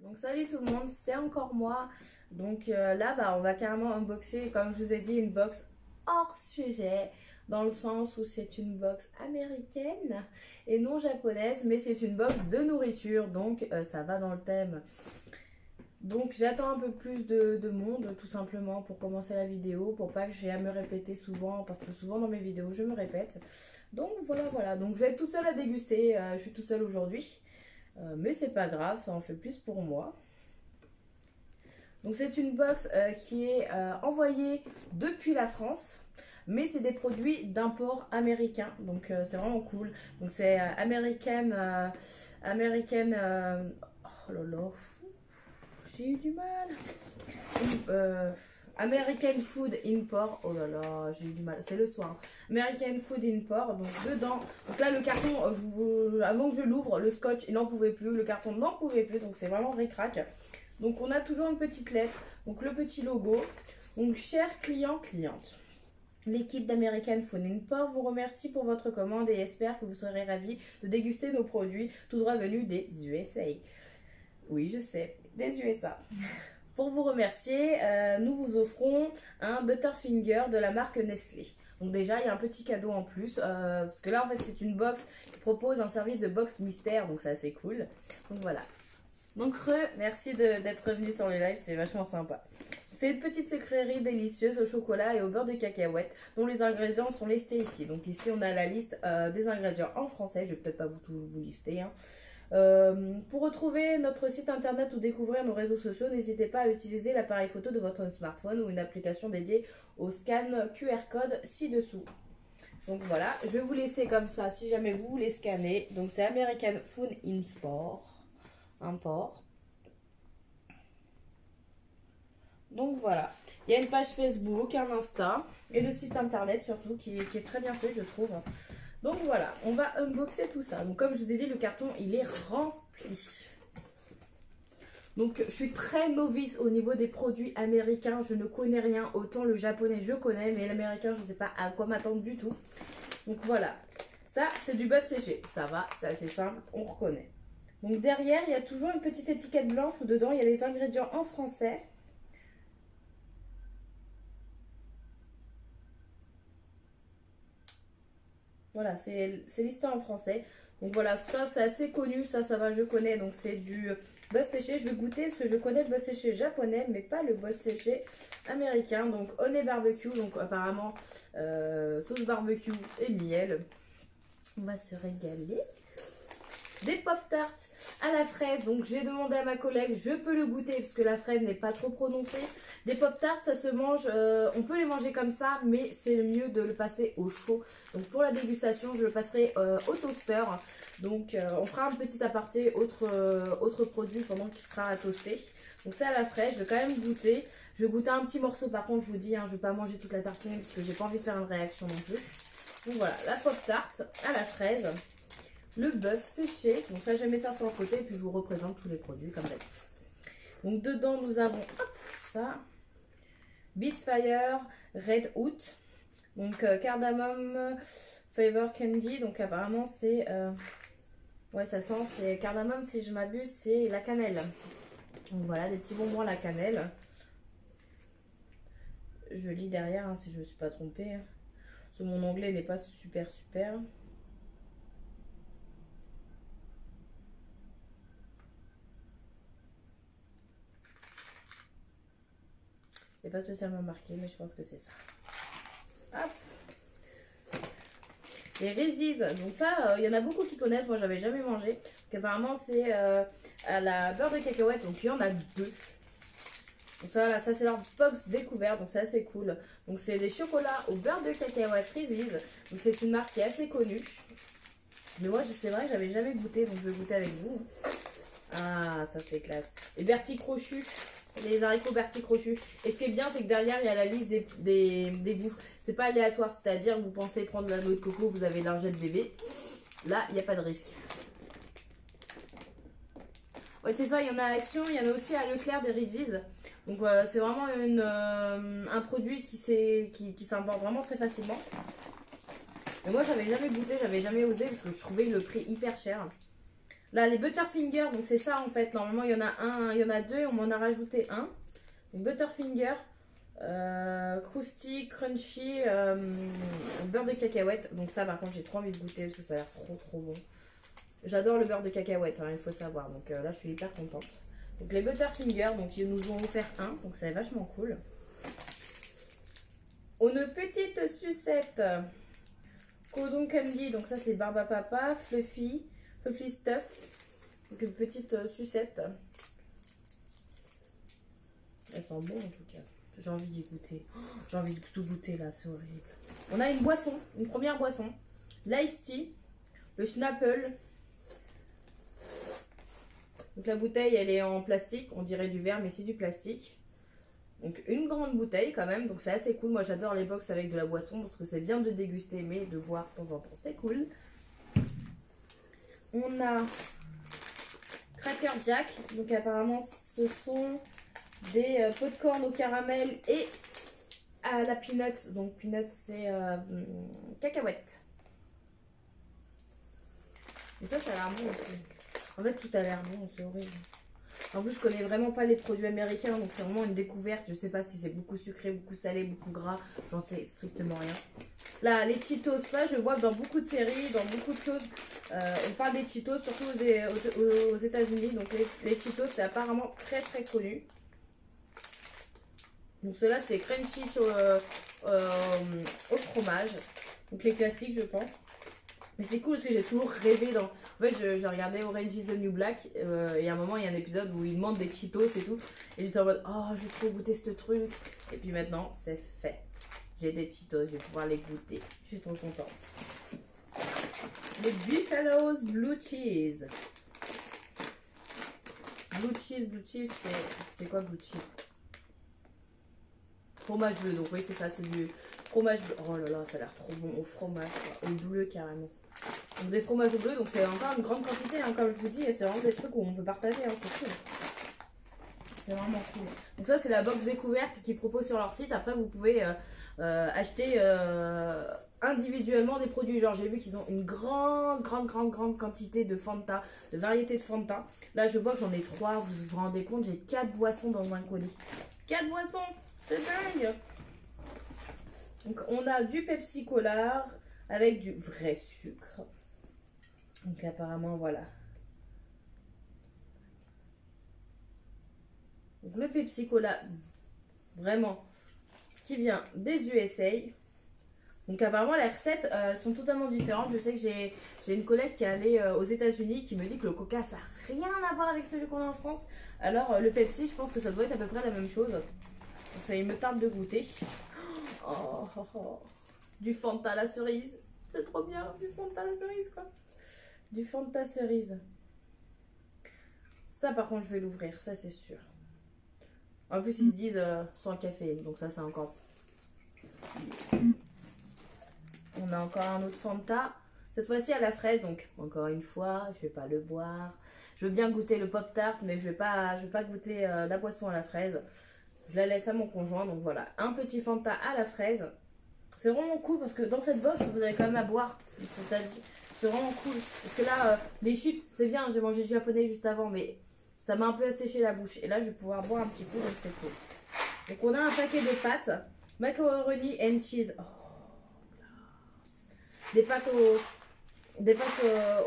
Donc salut tout le monde, c'est encore moi. Donc là on va carrément unboxer, comme je vous ai dit, une box hors sujet, dans le sens où c'est une box américaine et non japonaise, mais c'est une box de nourriture, donc ça va dans le thème. Donc j'attends un peu plus de monde tout simplement pour commencer la vidéo, pour pas que j'ai à me répéter souvent, parce que souvent dans mes vidéos je me répète. Donc voilà, donc je vais être toute seule à déguster, je suis toute seule aujourd'hui. Mais c'est pas grave, ça en fait plus pour moi. Donc c'est une box qui est envoyée depuis la France, mais c'est des produits d'import américain, donc c'est vraiment cool. Donc c'est American, oh là là, j'ai eu du mal. American Food Import, oh là là, j'ai eu du mal, c'est le soir. American Food Import, donc dedans, donc là le carton, avant que je l'ouvre, le scotch il n'en pouvait plus, le carton n'en pouvait plus, donc c'est vraiment ric-rac. Donc on a toujours une petite lettre, donc le petit logo. Donc chers clients, clientes, l'équipe d'American Food Import vous remercie pour votre commande et espère que vous serez ravis de déguster nos produits tout droit venus des USA. Oui, je sais, des USA. Pour vous remercier, nous vous offrons un Butterfinger de la marque Nestlé. Donc déjà, il y a un petit cadeau en plus, parce que là, en fait, c'est une box qui propose un service de box mystère, donc c'est assez cool. Donc voilà. Donc merci d'être revenu sur le live, c'est vachement sympa. C'est une petite sucrerie délicieuse au chocolat et au beurre de cacahuète, dont les ingrédients sont listés ici. Donc ici, on a la liste des ingrédients en français, je vais peut-être pas vous lister, hein. Pour retrouver notre site internet ou découvrir nos réseaux sociaux, n'hésitez pas à utiliser l'appareil photo de votre smartphone ou une application dédiée au scan QR code ci-dessous. Donc voilà, je vais vous laisser comme ça si jamais vous voulez scanner. Donc c'est American Food Import. Donc voilà, il y a une page Facebook, un Insta et le site internet surtout qui est très bien fait je trouve. Donc voilà, on va unboxer tout ça. Donc comme je vous ai dit, le carton, il est rempli. Donc je suis très novice au niveau des produits américains. Je ne connais rien. Autant le japonais, je connais, mais l'américain, je ne sais pas à quoi m'attendre du tout. Donc voilà. Ça, c'est du bœuf séché. Ça va, c'est assez simple, on reconnaît. Donc derrière, il y a toujours une petite étiquette blanche où dedans, il y a les ingrédients en français. Voilà, c'est listé en français. Donc voilà, ça c'est assez connu, ça va, je connais. Donc c'est du bœuf séché. Je vais goûter parce que je connais le bœuf séché japonais, mais pas le bœuf séché américain. Donc honey barbecue, donc apparemment sauce barbecue et miel. On va se régaler. Des pop-tarts à la fraise, donc j'ai demandé à ma collègue, je peux le goûter parce que la fraise n'est pas trop prononcée. Des pop-tarts, ça se mange, on peut les manger comme ça, mais c'est le mieux de le passer au chaud. Donc pour la dégustation, je le passerai au toaster. Donc on fera un petit aparté, autre produit pendant qu'il sera à toaster. Donc c'est à la fraise, je vais quand même goûter. Je vais goûter un petit morceau, par contre je vous dis, hein, je ne vais pas manger toute la tartine parce que j'ai pas envie de faire une réaction non plus. Donc voilà, la pop-tart à la fraise. Le bœuf séché, donc ça je mets ça sur le côté et puis je vous représente tous les produits comme d'habitude. Donc dedans nous avons ça, Beatsfire Red Out, donc cardamome Flavor Candy, donc apparemment c'est, ouais ça sent, c'est cardamome si je m'abuse, c'est la cannelle. Donc voilà, des petits bonbons à la cannelle. Je lis derrière hein, si je ne me suis pas trompée, hein. Parce que mon anglais n'est pas super. C'est pas spécialement marqué, mais je pense que c'est ça. Hop. Les Reese's, donc ça, il y en a beaucoup qui connaissent, moi j'avais jamais mangé. Donc apparemment c'est à la beurre de cacahuète, donc il y en a deux. Donc ça, voilà, ça c'est leur box découverte, donc c'est assez cool. Donc c'est des chocolats au beurre de cacahuète Reese's. Donc c'est une marque qui est assez connue. Mais moi c'est vrai que j'avais jamais goûté, donc je vais goûter avec vous. Ah, ça c'est classe. Et Bertie Crochu. Les haricots Bertie Crochu. Et ce qui est bien, c'est que derrière, il y a la liste des goûts. C'est pas aléatoire, c'est-à-dire, vous pensez prendre la noix de coco, vous avez lingette bébé. Là, il n'y a pas de risque. Ouais, c'est ça, il y en a à Action, il y en a aussi à Leclerc des Reese's. Donc, c'est vraiment un produit qui s'importe vraiment très facilement. Mais moi, j'avais jamais goûté, j'avais jamais osé parce que je trouvais le prix hyper cher. Là, les Butterfinger, donc c'est ça en fait. Normalement, il y en a un, il y en a deux, on m'en a rajouté un. Donc, Butterfinger, Krusty, Crunchy, beurre de cacahuète. Donc ça, par contre, j'ai trop envie de goûter parce que ça a l'air trop bon. J'adore le beurre de cacahuète, hein, il faut savoir. Donc là, je suis hyper contente. Donc les Butterfinger, donc ils nous ont offert un, donc c'est vachement cool. Une petite sucette. Cordon Candy, donc ça c'est Barbe à Papa, Fluffy Stuff. Donc une petite sucette. Elles sont bonnes en tout cas. J'ai envie d'y goûter. Oh, j'ai envie de tout goûter là, c'est horrible. On a une boisson, une première boisson. L'Ice Tea, le Schnapple. Donc la bouteille elle est en plastique, on dirait du verre mais c'est du plastique. Donc une grande bouteille quand même, donc c'est assez cool. Moi j'adore les box avec de la boisson parce que c'est bien de déguster mais de boire de temps en temps c'est cool. On a Cracker Jack, donc apparemment ce sont des popcorn au caramel et à la peanut. Donc peanut c'est cacahuète. Et ça a l'air bon aussi. En fait tout a l'air bon, c'est horrible. En plus, je connais vraiment pas les produits américains, donc c'est vraiment une découverte. Je sais pas si c'est beaucoup sucré, beaucoup salé, beaucoup gras. J'en sais strictement rien. Là, les Cheetos, ça, je vois dans beaucoup de séries, dans beaucoup de choses. On parle des Cheetos, surtout aux États-Unis. Donc, les Cheetos, c'est apparemment très connu. Donc, ceux-là, c'est crunchy au fromage. Donc, les classiques, je pense. Mais c'est cool parce que j'ai toujours rêvé dans... En fait, je regardais Orange is the New Black et à un moment, il y a un épisode où ils demandent des Cheetos et tout. Et j'étais en mode, oh, je vais trop goûter ce truc. Et puis maintenant, c'est fait. J'ai des Cheetos, je vais pouvoir les goûter. Je suis trop contente. Les Buffalo's Blue Cheese. Blue Cheese, c'est quoi Blue Cheese? Fromage bleu, donc oui, c'est ça, c'est du fromage bleu. Oh là là, ça a l'air trop bon au fromage, quoi. Au bleu carrément. Donc des fromages bleus, donc c'est encore une grande quantité, hein, comme je vous dis, et c'est vraiment des trucs où on peut partager, hein, c'est cool. C'est vraiment cool. Donc ça c'est la box découverte qu'ils proposent sur leur site. Après vous pouvez acheter individuellement des produits. Genre j'ai vu qu'ils ont une grande quantité de Fanta, de variétés de Fanta. Là je vois que j'en ai 3, vous vous rendez compte, j'ai 4 boissons dans un colis. 4 boissons, c'est dingue. Donc on a du Pepsi Cola avec du vrai sucre. Donc apparemment voilà. Donc le Pepsi Cola, vraiment, qui vient des USA. Donc apparemment les recettes sont totalement différentes. Je sais que j'ai une collègue qui est allée aux États-Unis qui me dit que le Coca ça n'a rien à voir avec celui qu'on a en France. Alors le Pepsi, je pense que ça doit être à peu près la même chose. Donc ça il me tarde de goûter. Du Fanta à la cerise. C'est trop bien, du Fanta à la cerise quoi. Du Fanta cerise. Ça par contre je vais l'ouvrir, ça c'est sûr. En plus ils disent sans caféine, donc ça c'est encore... On a encore un autre Fanta. Cette fois-ci à la fraise, donc encore une fois, je vais pas le boire. Je veux bien goûter le pop-tart, mais je vais pas goûter la boisson à la fraise. Je la laisse à mon conjoint, donc voilà. Un petit Fanta à la fraise. C'est vraiment cool parce que dans cette box, vous avez quand même à boire. C'est vraiment cool. Parce que là, les chips, c'est bien, j'ai mangé japonais juste avant, mais ça m'a un peu asséché la bouche. Et là, je vais pouvoir boire un petit peu, donc c'est cool. Donc on a un paquet de pâtes. Macaroni and cheese. Oh, des pâtes au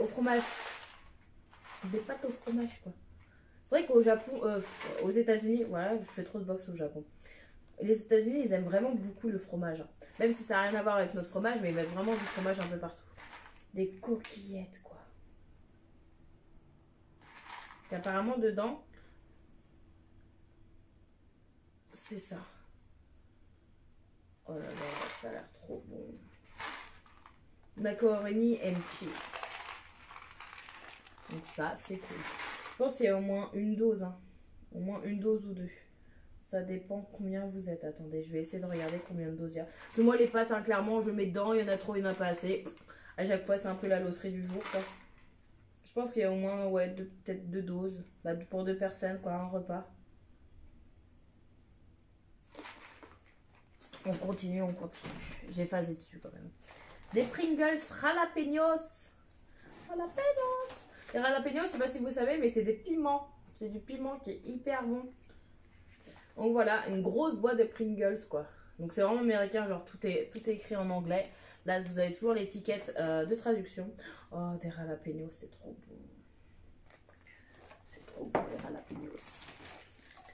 fromage. Des pâtes au fromage, quoi. C'est vrai qu'au Japon, aux États-Unis, voilà, je fais trop de boxe au Japon. Les États-Unis, ils aiment vraiment beaucoup le fromage. Même si ça n'a rien à voir avec notre fromage, mais ils mettent vraiment du fromage un peu partout. Des coquillettes, quoi. Et apparemment, dedans, c'est ça. Oh là là, ça a l'air trop bon. Macaroni and cheese. Donc ça, c'est cool. Je pense qu'il y a au moins une dose. Hein. Au moins une dose ou deux. Ça dépend combien vous êtes. Attendez, je vais essayer de regarder combien de doses il y a. Parce que moi, les pâtes, hein, clairement, je mets dedans. Il y en a trop, il n'y en a pas assez. À chaque fois, c'est un peu la loterie du jour, quoi. Je pense qu'il y a au moins, ouais, peut-être 2 doses. Bah, pour 2 personnes, quoi, un repas. On continue. J'ai phasé dessus, quand même. Des Pringles jalapenos. Jalapenos. Les jalapenos, je sais pas si vous savez, mais c'est des piments. C'est du piment qui est hyper bon. Donc voilà, une grosse boîte de Pringles, quoi. Donc c'est vraiment américain, genre tout est écrit en anglais. Là, vous avez toujours l'étiquette de traduction. Oh, des jalapenos, c'est trop beau. C'est trop beau, les jalapenos.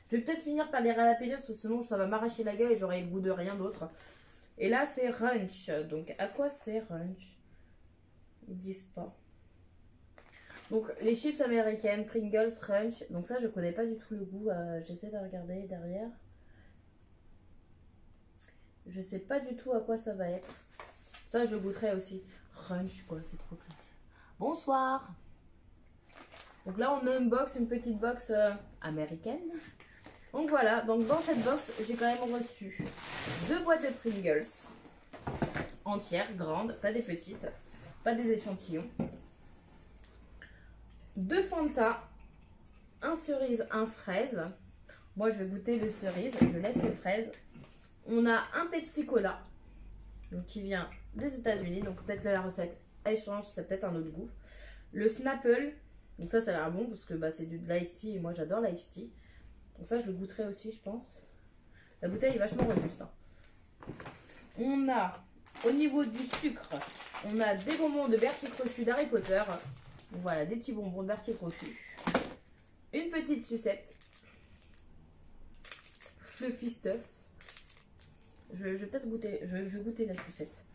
Je vais peut-être finir par les jalapenos, sinon ça va m'arracher la gueule et j'aurai le goût de rien d'autre. Et là, c'est Ranch. Donc, à quoi c'est Ranch? Ils disent pas. Donc, les chips américaines, Pringles, Ranch. Donc ça, je connais pas du tout le goût. J'essaie de regarder derrière. Je sais pas du tout à quoi ça va être. Ça, je goûterai aussi. Ranch, quoi, c'est trop classe. Bonsoir. Donc là, on unbox une petite box américaine. Donc voilà, donc dans cette box, j'ai quand même reçu 2 boîtes de Pringles. Entières, grandes, pas des petites. Pas des échantillons. 2 Fanta. Un cerise, un fraise. Moi, je vais goûter le cerise. Je laisse le fraise. On a un Pepsi Cola. Donc, qui vient des États-Unis. Donc, peut-être la recette, elle change. C'est peut-être un autre goût. Le Snapple. Donc, ça a l'air bon parce que bah, c'est de l'ice tea. Et moi, j'adore l'ice tea. Donc, ça, je le goûterai aussi, je pense. La bouteille est vachement robuste. Hein. On a, au niveau du sucre, on a des bonbons de Bertie Crochu d'Harry Potter. Donc, voilà, des petits bonbons de Bertie Crochu. Une petite sucette. Fluffy Stuff. Je vais peut-être goûter. Je vais goûter la sucette.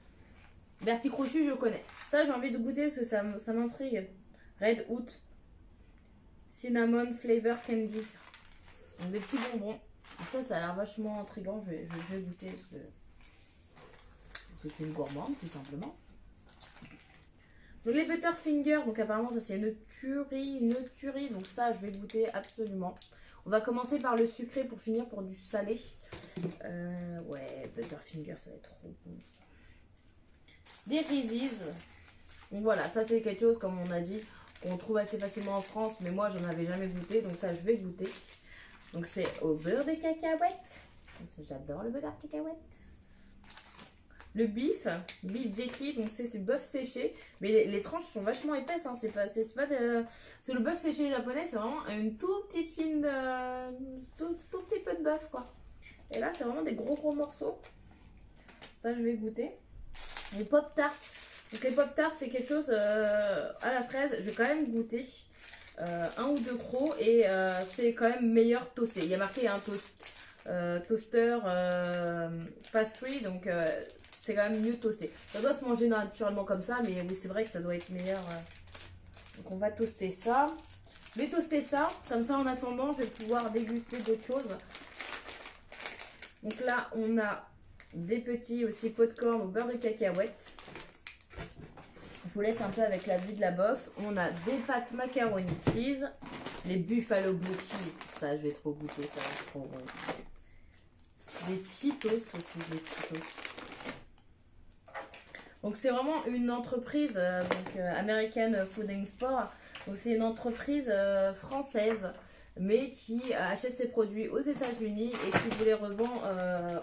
Bertie Crochu, je connais. Ça, j'ai envie de goûter parce que ça m'intrigue. Red Hoot. Cinnamon Flavor Candies. Donc, des petits bonbons. Donc ça a l'air vachement intriguant. Je vais goûter parce que c'est une gourmande, tout simplement. Donc les Butterfinger, donc apparemment ça c'est une tuerie, donc ça je vais goûter absolument. On va commencer par le sucré pour finir pour du salé. Ouais, Butterfinger, ça va être trop bon ça. Des Reese's. Donc voilà, ça c'est quelque chose, comme on a dit, qu'on trouve assez facilement en France, mais moi j'en avais jamais goûté, donc ça je vais goûter. Donc c'est au beurre de cacahuète. J'adore le beurre de cacahuète. Le beef jerky, donc c'est ce bœuf séché, mais les tranches sont vachement épaisses, hein. C'est le bœuf séché japonais, c'est vraiment une toute petite fine tout petit peu de bœuf quoi. Et là c'est vraiment des gros morceaux. Ça je vais goûter. Les pop tarts, donc les pop tarts c'est quelque chose à la fraise, je vais quand même goûter un ou 2 crocs et c'est quand même meilleur toasté. Il y a marqué un toaster pastry, donc c'est quand même mieux toasté. Ça doit se manger naturellement comme ça, mais oui, c'est vrai que ça doit être meilleur. Donc, on va toaster ça. Je vais toaster ça. Comme ça, en attendant, je vais pouvoir déguster d'autres choses. Donc là, on a des petits aussi popcorn au beurre de cacahuète. Je vous laisse un peu avec la vue de la box. On a des pâtes macaroni cheese. Les buffalo blue cheese. Ça, je vais trop goûter. Ça va être trop bon. Des Cheetos aussi, des Cheetos. Donc c'est vraiment une entreprise American Food Export. Donc c'est une entreprise française, mais qui achète ses produits aux États-Unis et qui vous les revend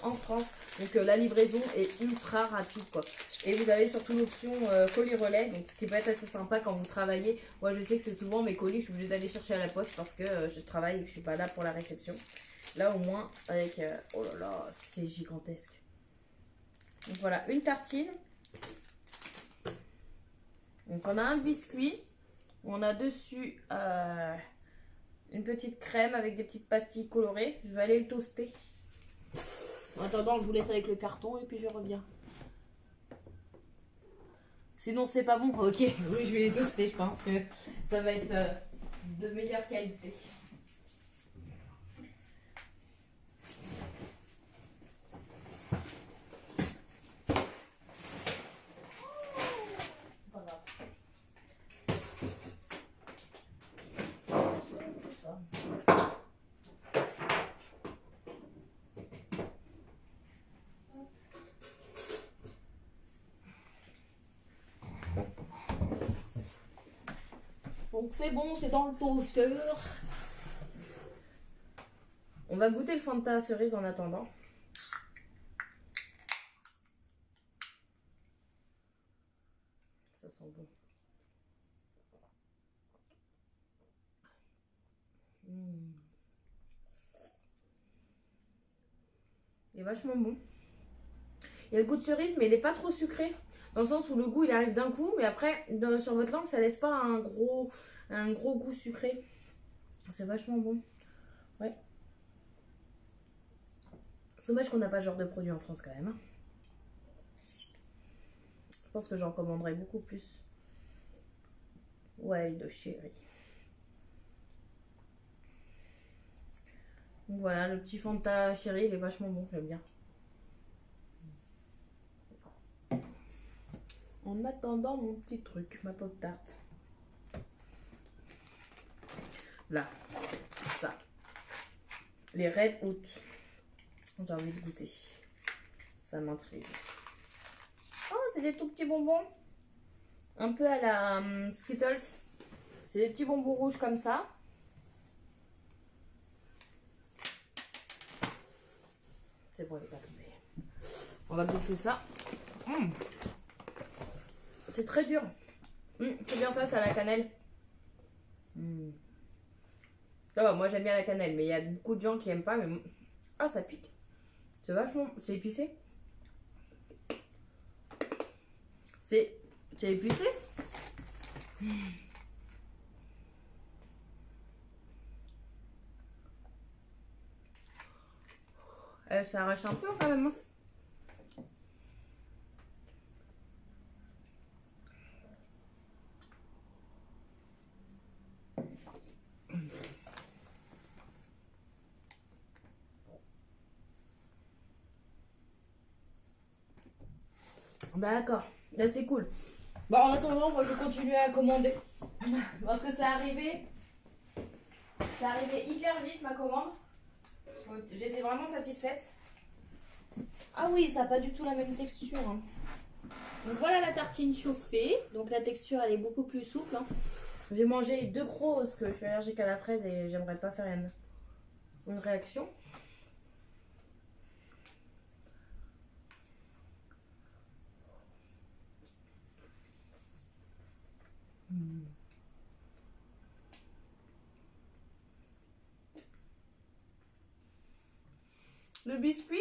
en France. Donc la livraison est ultra rapide quoi. Et vous avez surtout l'option colis relais, donc ce qui peut être assez sympa quand vous travaillez. Moi je sais que c'est souvent mes colis, je suis obligée d'aller chercher à la poste parce que je travaille et que je suis pas là pour la réception. Là au moins avec oh là là, c'est gigantesque. Donc voilà, une tartine. Donc on a un biscuit, on a dessus une petite crème avec des petites pastilles colorées. Je vais aller le toaster. En attendant, je vous laisse avec le carton et puis je reviens. Sinon c'est pas bon, ok, oui je vais les toaster, je pense que ça va être de meilleure qualité. Donc c'est bon, c'est dans le toaster. On va goûter le Fanta cerise en attendant. Ça sent bon. Il est vachement bon. Il y a le goût de cerise, mais il n'est pas trop sucré. Dans le sens où le goût, il arrive d'un coup. Mais après, sur votre langue, ça laisse pas un gros goût sucré. C'est vachement bon. Ouais. C'est dommage qu'on n'a pas ce genre de produit en France quand même. Hein. Je pense que j'en commanderais beaucoup plus. Ouais, de chéri. Donc voilà, le petit Fanta chéri, il est vachement bon, j'aime bien. En attendant mon petit truc, ma pop tarte. Là, ça. Les Red Hot. J'ai envie de goûter. Ça m'intrigue. Oh, c'est des tout petits bonbons. Un peu à la Skittles. C'est des petits bonbons rouges comme ça. C'est bon, elle n'est pas tombée. On va goûter ça. C'est très dur. C'est bien ça, c'est à la cannelle. Ça va, moi j'aime bien la cannelle, mais il y a beaucoup de gens qui aiment pas. Mais... Ah, ça pique. C'est vachement... C'est épicé. C'est épicé. Ça arrache un peu quand même. D'accord, là c'est cool. Bon, en attendant, moi je continue à commander. Parce que ça arrivait hyper vite ma commande. J'étais vraiment satisfaite. Ah oui, ça n'a pas du tout la même texture. Hein. Donc voilà la tartine chauffée. Donc la texture elle est beaucoup plus souple. Hein. J'ai mangé 2 gros parce que je suis allergique à la fraise et j'aimerais pas faire une réaction. Le biscuit,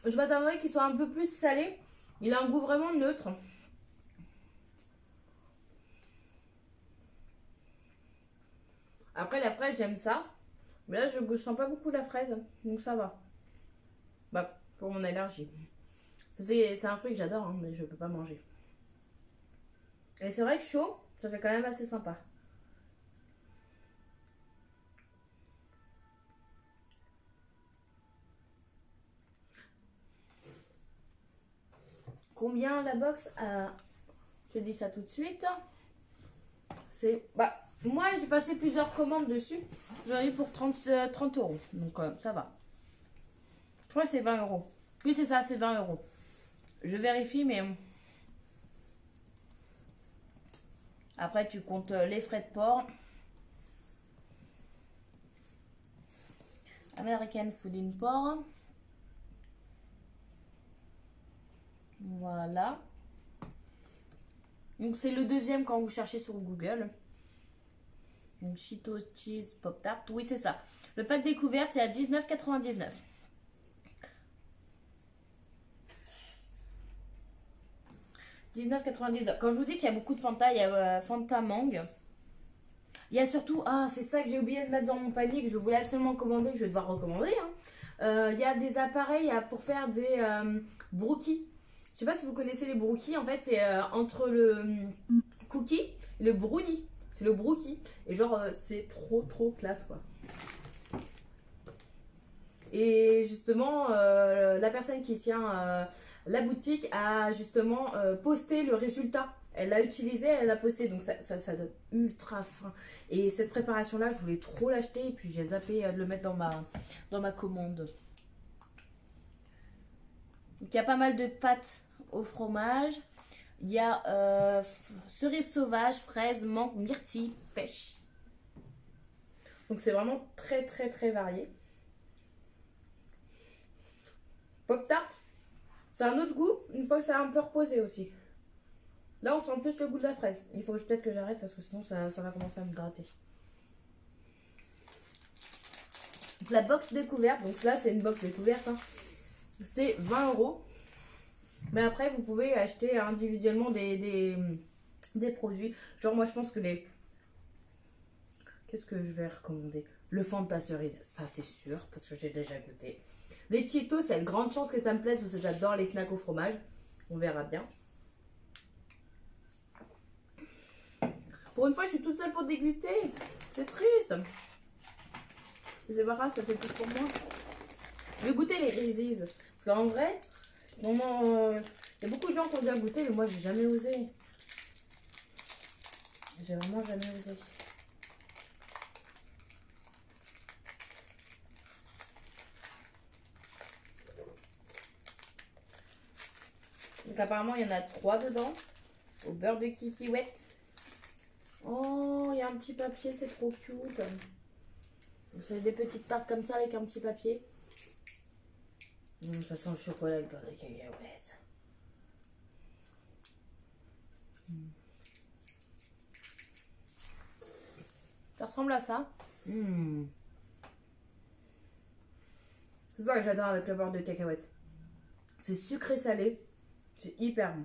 je m'attendrais qu'il soit un peu plus salé. Il a un goût vraiment neutre. Après la fraise j'aime ça. Mais là je ne sens pas beaucoup la fraise. Donc ça va. Bah pour mon allergie. C'est un fruit que j'adore hein, mais je peux pas manger. Et c'est vrai que chaud, ça fait quand même assez sympa. Combien la box a... Je dis ça tout de suite. C'est... Bah, moi j'ai passé plusieurs commandes dessus. J'en ai eu pour 30 €. Donc ça va. Je crois que c'est 20 €. Oui c'est ça, c'est 20 €. Je vérifie mais... Après tu comptes les frais de port. American Food Import. Voilà. Donc c'est le deuxième quand vous cherchez sur Google. Donc Cheetos Cheese Pop Tart. Oui c'est ça. Le pack découverte c'est à 19,99 €. Quand je vous dis qu'il y a beaucoup de Fanta, il y a Fanta Mangue. Il y a surtout, ah c'est ça que j'ai oublié de mettre dans mon panier, que je voulais absolument commander, que je vais devoir recommander. Hein. Il y a des appareils pour faire des brookies. Je sais pas si vous connaissez les brookies, en fait c'est entre le cookie et le brownie. C'est le brookie. Et genre c'est trop classe quoi. Et justement, la personne qui tient la boutique a justement posté le résultat. Elle l'a utilisé, elle l'a posté, donc ça donne ultra fin. Et cette préparation-là, je voulais trop l'acheter et puis j'ai zappé de le mettre dans ma commande. Donc il y a pas mal de pâtes au fromage. Il y a cerise sauvage, fraise, menthe, myrtille, pêche. Donc c'est vraiment très varié. Pop Tart, c'est un autre goût une fois que ça a un peu reposé aussi. Là on sent plus le goût de la fraise. Il faut peut-être que j'arrête parce que sinon ça va commencer à me gratter. Donc la box découverte, donc là c'est une box découverte. Hein. c'est 20 €. Mais après, vous pouvez acheter individuellement des produits. Genre, moi, je pense que les... Qu'est-ce que je vais recommander? Le Fanta cerise, ça c'est sûr, parce que j'ai déjà goûté. Les Cheetos, il y a de grandes chances que ça me plaise, parce que j'adore les snacks au fromage. On verra bien. Pour une fois, je suis toute seule pour déguster. C'est triste. C'est pas grave, ça fait plus pour moi. Je vais goûter les Reese's. Parce qu'en vrai, vraiment, il y a beaucoup de gens qui ont déjà goûté, mais moi, j'ai jamais osé. J'ai vraiment jamais osé. Donc apparemment, il y en a 3 dedans. Au beurre de cacahuète. Oh, il y a un petit papier, c'est trop cute. Vous savez, des petites tartes comme ça avec un petit papier. Ça sent le chocolat avec le beurre de cacahuète. Ça ressemble à ça. C'est ça que j'adore avec le beurre de cacahuète. C'est sucré salé. C'est hyper bon.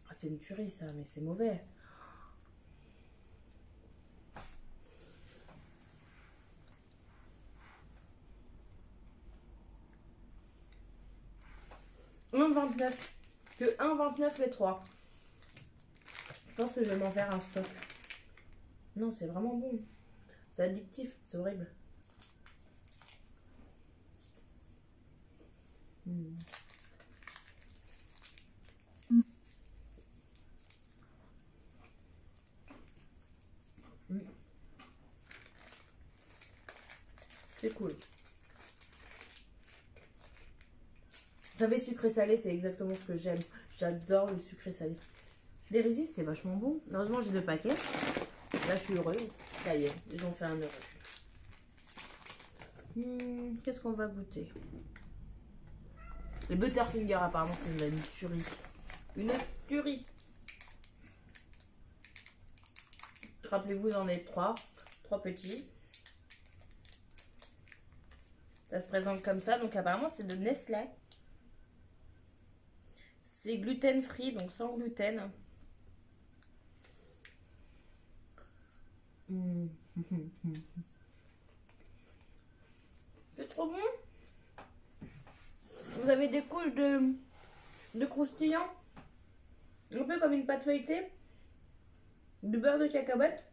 Ah, c'est une tuerie ça, mais c'est mauvais. $1,29. Que $1,29 les 3. Je pense que je vais m'en faire un stock. Non, c'est vraiment bon. C'est addictif, c'est horrible. C'est cool. Vous savez, sucré salé, c'est exactement ce que j'aime. J'adore le sucré salé. Les Reese's, c'est vachement bon. Heureusement, j'ai 2 paquets. Là, je suis heureuse. Ça y est, j'en fais un heureux. Qu'est-ce qu'on va goûter? Les Butterfinger, apparemment, c'est une tuerie. Une tuerie. Rappelez-vous, j'en ai 3. 3 petits. Ça se présente comme ça. Donc, apparemment, c'est de Nestlé. C'est gluten free, donc sans gluten. C'est trop bon. Vous avez des couches de croustillant. Un peu comme une pâte feuilletée. Du beurre de cacahuète.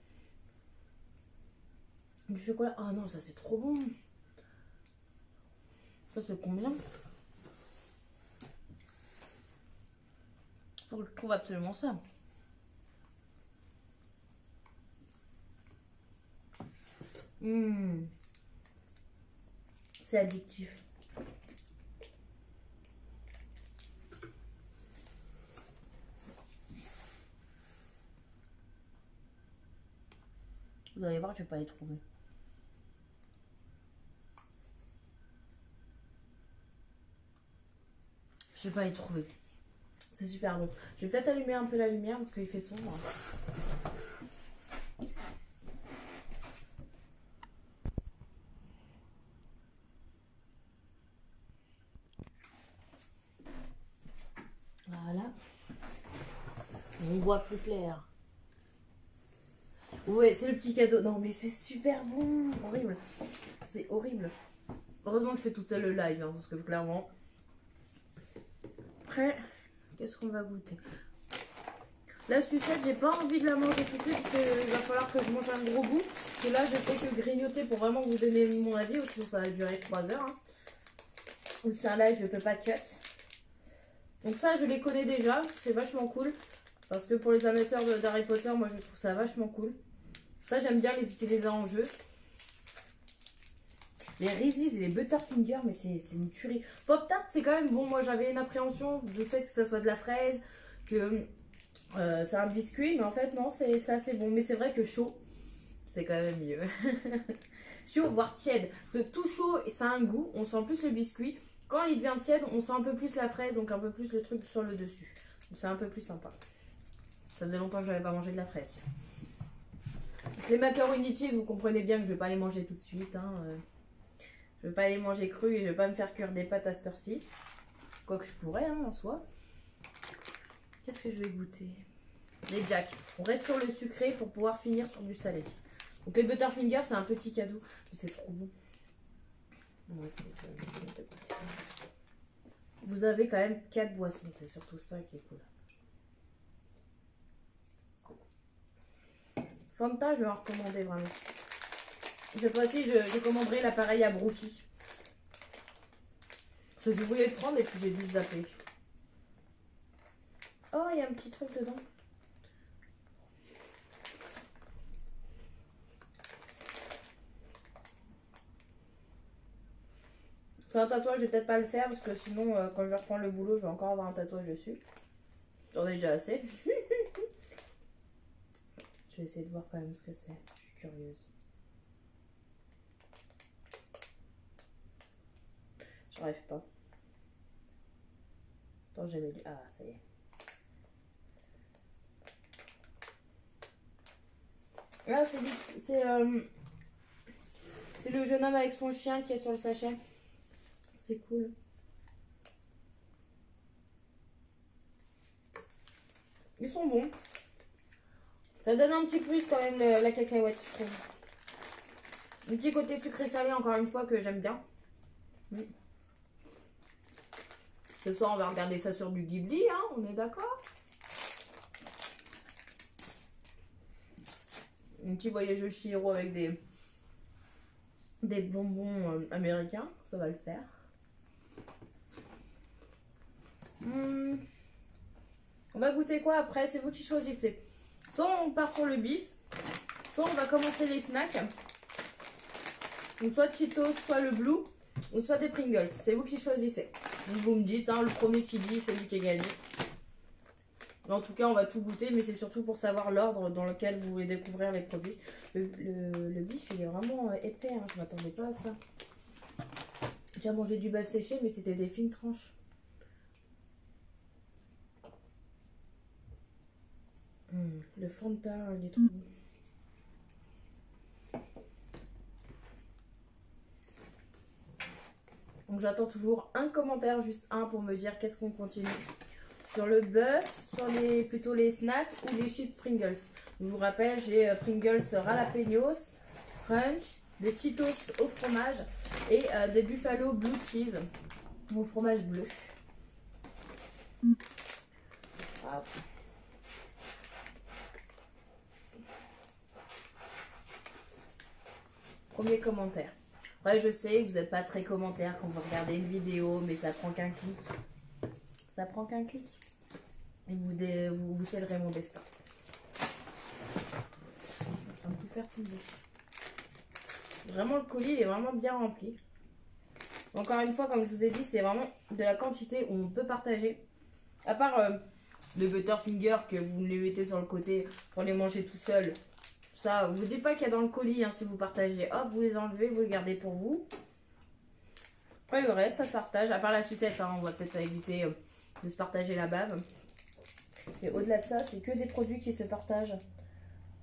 Du chocolat. Ah non, ça c'est trop bon. Ça c'est combien? Faut que je trouve absolument ça. C'est addictif. Vous allez voir, je vais pas les trouver. Je vais pas les trouver. C'est super bon. Je vais peut-être allumer un peu la lumière parce qu'il fait sombre. Voilà. On voit plus clair. Ouais, c'est le petit cadeau. Non, mais c'est super bon. Horrible. C'est horrible. Heureusement que je fais toute seule le live, hein, parce que clairement... Après, qu'est-ce qu'on va goûter? La sucette, j'ai pas envie de la manger tout de suite, parce qu'il va falloir que je mange un gros bout. Et là, je fais que grignoter pour vraiment vous donner mon avis, sinon ça va durer 3 heures. Hein. Donc c'est un live, je peux pas cut. Donc ça, je les connais déjà, c'est vachement cool. Parce que pour les amateurs d'Harry Potter, moi je trouve ça vachement cool. Ça, j'aime bien les utiliser en jeu. Les Reese's et les Butterfinger, mais c'est une tuerie. Pop-Tart, c'est quand même bon. Moi, j'avais une appréhension du fait que ça soit de la fraise, que c'est un biscuit. Mais en fait, non, c'est assez bon. Mais c'est vrai que chaud, c'est quand même mieux. Chaud, voire tiède. Parce que tout chaud, ça a un goût. On sent plus le biscuit. Quand il devient tiède, on sent un peu plus la fraise, donc un peu plus le truc sur le dessus. Donc c'est un peu plus sympa. Ça faisait longtemps que je n'avais pas mangé de la fraise. Les macaronis cheese, vous comprenez bien que je ne vais pas les manger tout de suite. Hein. Je vais pas les manger crus et je vais pas me faire cuire des pâtes à cette heure-ci. Quoique je pourrais, hein, en soi. Qu'est-ce que je vais goûter? Les Jack. On reste sur le sucré pour pouvoir finir sur du salé. Donc les Butterfingers, c'est un petit cadeau. Mais c'est trop bon. Vous avez quand même 4 boissons. C'est surtout ça qui est cool. Fanta, je vais en recommander vraiment. Cette fois-ci, je commanderai l'appareil à Brookie. Parce que je voulais le prendre et puis j'ai dû le zapper. Oh, il y a un petit truc dedans. C'est un tatouage, je vais peut-être pas le faire parce que sinon, quand je vais reprendre le boulot, je vais encore avoir un tatouage dessus. J'en ai déjà assez. Je vais essayer de voir quand même ce que c'est. Je suis curieuse. J'arrive pas. Attends, j'ai mis... Ah, ça y est. Là, c'est le jeune homme avec son chien qui est sur le sachet. C'est cool. Ils sont bons. Ça donne un petit plus quand même la cacahuète, je trouve. Un petit côté sucré-salé, encore une fois, que j'aime bien. Ce soir, on va regarder ça sur du Ghibli, hein, on est d'accord? Un petit voyage au Chihiro avec des bonbons américains, ça va le faire. On va goûter quoi après? C'est vous qui choisissez. Soit on part sur le bif, soit on va commencer les snacks. Donc soit Cheetos, soit le Blue, ou soit des Pringles. C'est vous qui choisissez. Donc vous me dites, hein, le premier qui dit, c'est lui qui a gagné. En tout cas, on va tout goûter, mais c'est surtout pour savoir l'ordre dans lequel vous voulez découvrir les produits. Le bif, il est vraiment épais, hein. Je m'attendais pas à ça. J'ai déjà mangé du bœuf séché, mais c'était des fines tranches. Le Fanta, il est trop bon. Donc j'attends toujours un commentaire, juste un, pour me dire qu'est-ce qu'on continue. Sur le bœuf, sur plutôt les snacks ou les chips Pringles. Je vous rappelle, j'ai Pringles Jalapenos, Crunch, des Cheetos au fromage et des Buffalo Blue Cheese au fromage bleu. Hop. Premier commentaire. Ouais, je sais que vous n'êtes pas très commentaire quand vous regardez une vidéo, mais ça prend qu'un clic. Ça prend qu'un clic. Et vous scellerez mon destin. Je suis en train de tout faire tomber. Vraiment, le colis il est vraiment bien rempli. Encore une fois, comme je vous ai dit, c'est vraiment de la quantité où on peut partager. À part le Butterfinger que vous les mettez sur le côté pour les manger tout seul. Ça, vous ne dites pas qu'il y a dans le colis, hein, si vous partagez. Hop, vous les enlevez, vous les gardez pour vous. Après, le reste, ça se partage. À part la sucette, hein, on va peut-être éviter de se partager la bave. Et au-delà de ça, c'est que des produits qui se partagent.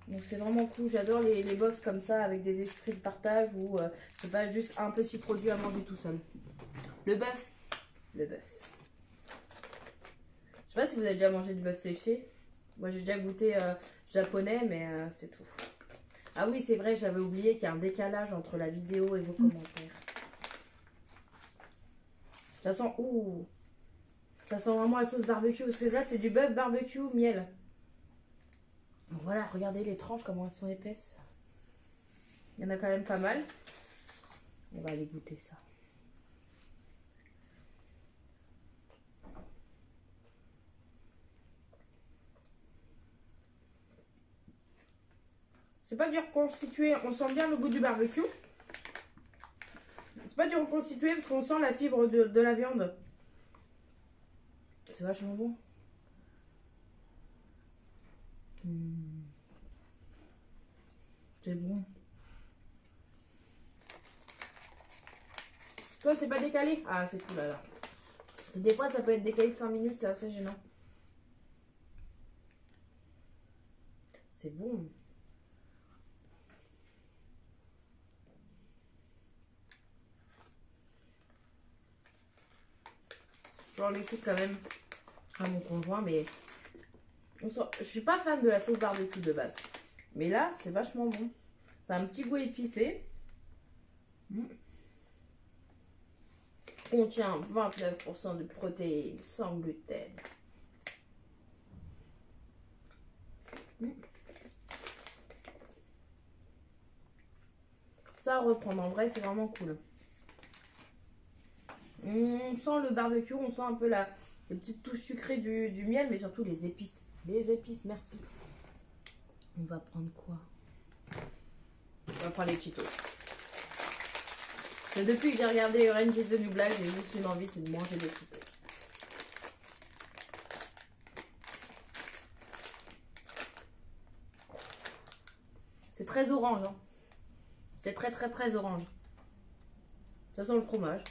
Donc c'est vraiment cool. J'adore les box comme ça, avec des esprits de partage où c'est pas juste un petit produit à manger tout seul. Le bœuf. Le bœuf. Je sais pas si vous avez déjà mangé du bœuf séché. Moi, j'ai déjà goûté japonais, mais c'est tout. Ah oui, c'est vrai, j'avais oublié qu'il y a un décalage entre la vidéo et vos commentaires. Ça sent... Ouh, ça sent vraiment la sauce barbecue. Parce que là, c'est du bœuf barbecue miel. Donc voilà, regardez les tranches, comment elles sont épaisses. Il y en a quand même pas mal. On va aller goûter ça. C'est pas du reconstitué, on sent bien le goût du barbecue. C'est pas du reconstitué parce qu'on sent la fibre de la viande. C'est vachement bon. C'est bon. Toi, c'est pas décalé? Ah, c'est cool alors. Parce que des fois, ça peut être décalé de 5 minutes, c'est assez gênant. C'est bon. j'en laisse quand même à mon conjoint, mais je suis pas fan de la sauce barbecue de base. Mais là, c'est vachement bon. C'est un petit goût épicé. Contient 29% de protéines sans gluten. Ça à reprendre, en vrai, c'est vraiment cool. On sent le barbecue, on sent un peu la petite touche sucrée du miel, mais surtout les épices. Les épices, merci. On va prendre quoi? On va prendre les Cheetos. C'est depuis que j'ai regardé Orange is the New Black, j'ai juste une envie, c'est de manger des Cheetos. C'est très orange, hein. C'est très orange. Ça sent le fromage.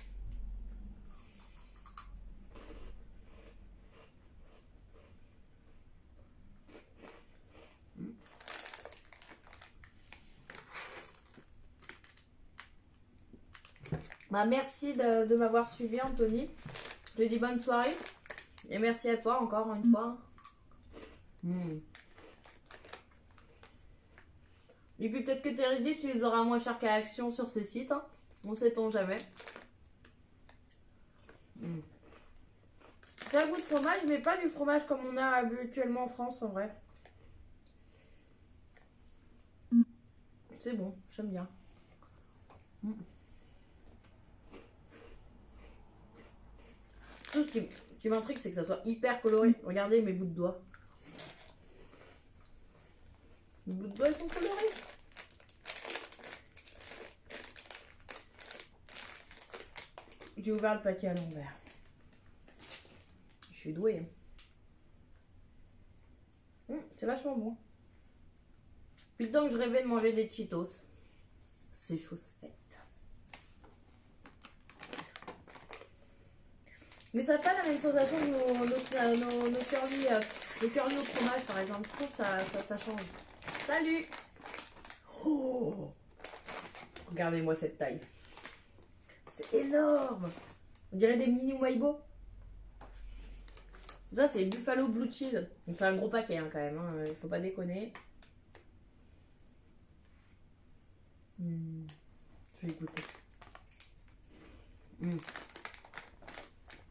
Bah, merci de m'avoir suivi, Anthony. Je te dis bonne soirée. Et merci à toi encore une fois. Et puis peut-être que tes résidus, tu les auras moins chers qu'à Action sur ce site. Hein. On sait-on jamais. Ça a goût de fromage, mais pas du fromage comme on a habituellement en France en vrai. C'est bon, j'aime bien. Tout ce qui m'intrigue, c'est que ça soit hyper coloré. Regardez mes bouts de doigts. Les bouts de doigts, ils sont colorés. J'ai ouvert le paquet à l'envers. Je suis douée. C'est vachement bon. Depuis le temps que je rêvais de manger des Cheetos, c'est chose faite. Mais ça n'a pas la même sensation que nos curly, le curly au fromage par exemple. Je trouve que ça change. Salut! Oh, regardez-moi cette taille. C'est énorme! On dirait des mini Weibo. Ça, c'est Buffalo Blue Cheese. Donc, c'est un gros paquet hein, quand même. Hein. Il faut pas déconner. Je vais goûter.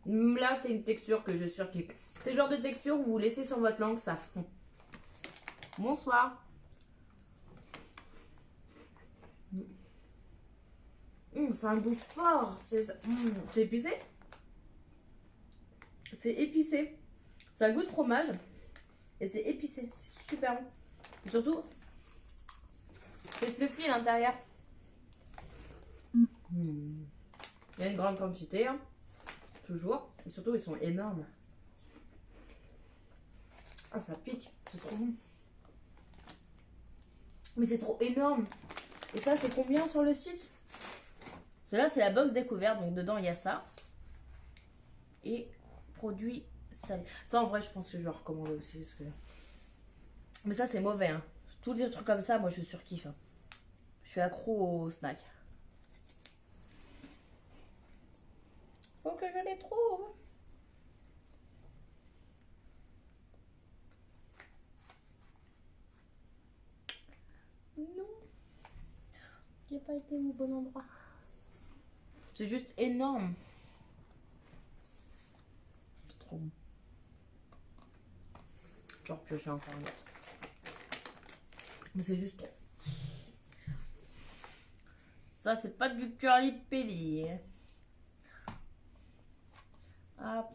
Là, c'est une texture que je surkiffe. C'est le genre de texture où vous laissez sur votre langue, ça fond. Bonsoir. C'est un goût fort. C'est épicé. C'est épicé. C'est un goût de fromage. Et c'est épicé. C'est super bon. Et surtout, c'est fluffy à l'intérieur. Il y a une grande quantité. Hein. Toujours. Et surtout, ils sont énormes. Ah, ça pique. C'est trop bon. Mais c'est trop énorme. Et ça, c'est combien sur le site? Celle-là, c'est la box découverte. Donc, dedans, il y a ça. Et produits salés. Ça, en vrai, je pense que je vais recommander aussi. Parce que... Mais ça, c'est mauvais. Hein. Tous les trucs comme ça, moi, je surkiffe. Hein. Je suis accro aux snacks. Faut que je les trouve. Non. J'ai pas été au bon endroit. C'est juste énorme. C'est trop bon. Je vais repiocher encore un autre. Mais c'est juste trop. Ça, c'est pas du curly pelli. Hop.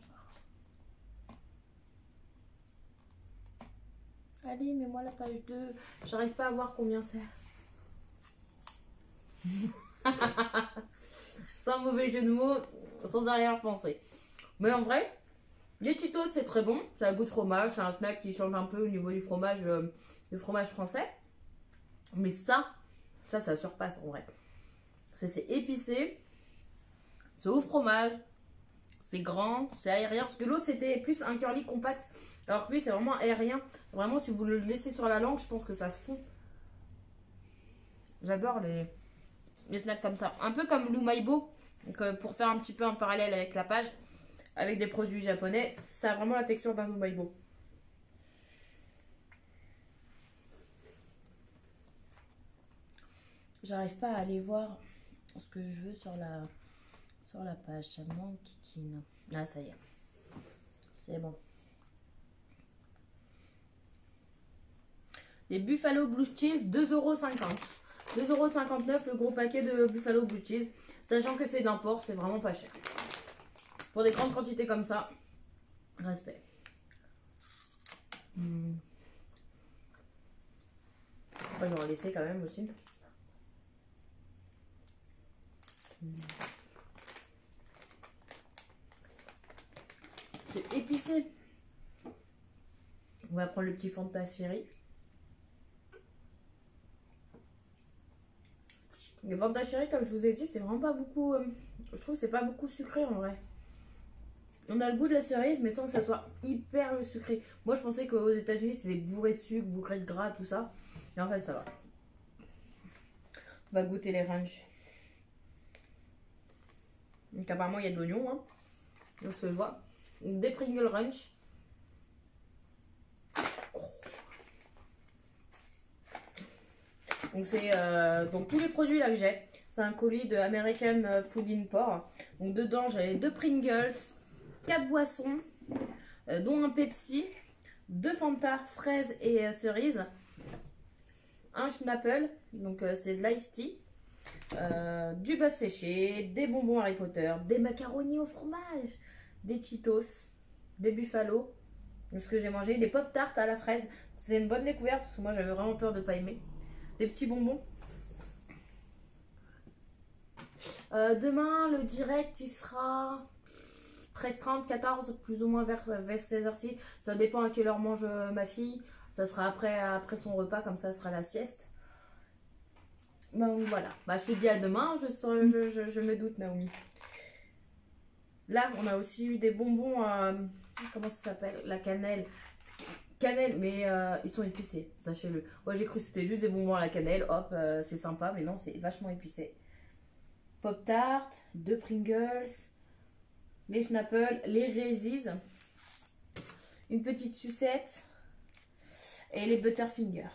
Allez, mets-moi la page 2. J'arrive pas à voir combien c'est. Sans mauvais jeu de mots, sans arrière-pensée. Mais en vrai, les Cheetos, c'est très bon. C'est un goût de fromage. C'est un snack qui change un peu au niveau du fromage français. Mais ça surpasse en vrai. Parce que c'est épicé. C'est au fromage. C'est grand, c'est aérien. Parce que l'autre, c'était plus un curly compact. Alors que lui, c'est vraiment aérien. Vraiment, si vous le laissez sur la langue, je pense que ça se fond. J'adore les snacks comme ça. Un peu comme Lou Maibo. Donc, pour faire un petit peu un parallèle avec la page. avec des produits japonais. Ça a vraiment la texture d'un Numaibo. J'arrive pas à aller voir ce que je veux sur la page. Ça me manque kikine. Ah, ça y est. C'est bon. Les Buffalo Blue Cheese, 2,50 €. 2,59 € le gros paquet de Buffalo Blue Cheese. Sachant que c'est d'import, c'est vraiment pas cher. Pour des grandes quantités comme ça, respect. Après, j'aurais laissé quand même aussi. C'est épicé. On va prendre le petit Fanta Chéri. Le Fanta Chéri, comme je vous ai dit, c'est vraiment pas beaucoup. Je trouve que c'est pas beaucoup sucré en vrai. On a le goût de la cerise, mais sans que ça soit hyper sucré. Moi, je pensais qu'aux États-Unis, c'était bourré de sucre, bourré de gras, tout ça. Et en fait, ça va. On va goûter les ranchs. Donc, apparemment, il y a de l'oignon, hein, de ce que je vois. Des Pringles Ranch. Donc, c'est donc tous les produits là que j'ai. C'est un colis de American Food Import. Donc, dedans, j'avais 2 Pringles, 4 boissons, dont un Pepsi, 2 Fanta, fraises et cerises, un Schnapple, donc c'est de l'ice tea, du bœuf séché, des bonbons Harry Potter, des macaronis au fromage, des Cheetos, des Buffalo, ce que j'ai mangé, des pop-tarts à la fraise. C'est une bonne découverte parce que moi j'avais vraiment peur de ne pas aimer. Des petits bonbons. Demain, le direct, il sera 13h30, 14, plus ou moins vers ces heures-ci. Ça dépend à quelle heure mange ma fille. Ça sera après son repas, comme ça sera la sieste. Donc voilà. Bah, je te dis à demain, je me doute, Naomi. Là, on a aussi eu des bonbons, comment ça s'appelle? La cannelle. Cannelle, mais ils sont épicés, sachez-le. Moi, j'ai cru que c'était juste des bonbons à la cannelle. Hop, c'est sympa, mais non, c'est vachement épicé. Pop-tart, 2 Pringles, les Schnapple, les Reese's, une petite sucette et les Butterfinger.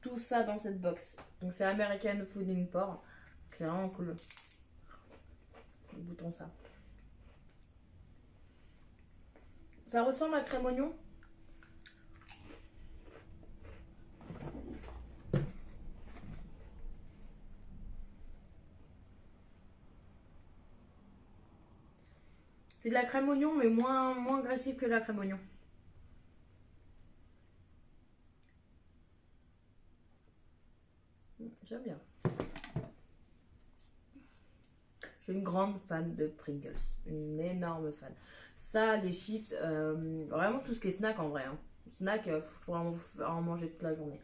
Tout ça dans cette box. Donc c'est American Food Import. C'est vraiment cool. Goûtons ça. Ça ressemble à crème oignon. C'est de la crème oignon, mais moins agressif que la crème oignon. J'aime bien. Je suis une grande fan de Pringles. Une énorme fan. Ça, les chips, vraiment tout ce qui est snack en vrai. Hein. Snack, je pourrais en manger toute la journée.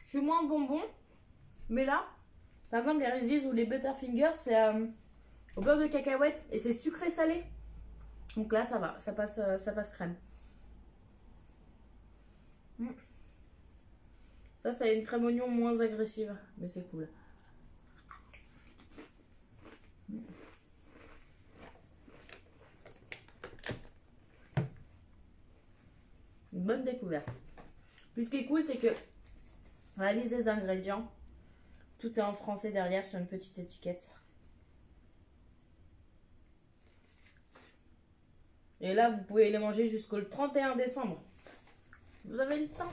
Je suis moins bonbon. Mais là, par exemple, les Reese's ou les Butterfingers, c'est au beurre de cacahuète et c'est sucré salé. Donc là, ça va, ça passe crème. Ça, c'est une crème oignon moins agressive, mais c'est cool. Une bonne découverte. Puis ce qui est cool, c'est que dans la liste des ingrédients, tout est en français derrière sur une petite étiquette. Et là, vous pouvez les manger jusqu'au 31 décembre. Vous avez le temps.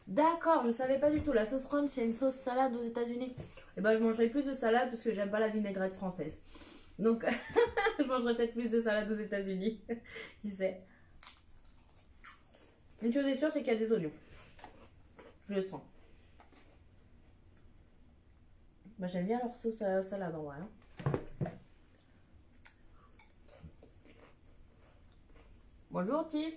D'accord, je savais pas du tout. La sauce ranch, c'est une sauce salade aux États-Unis. Et ben, je mangerai plus de salade parce que j'aime pas la vinaigrette française. Donc, je mangerai peut-être plus de salade aux États-Unis. Qui sait. Une chose est sûre, c'est qu'il y a des oignons. Je le sens. Bah, j'aime bien leur sauce salade en vrai. Hein. Bonjour Tiff.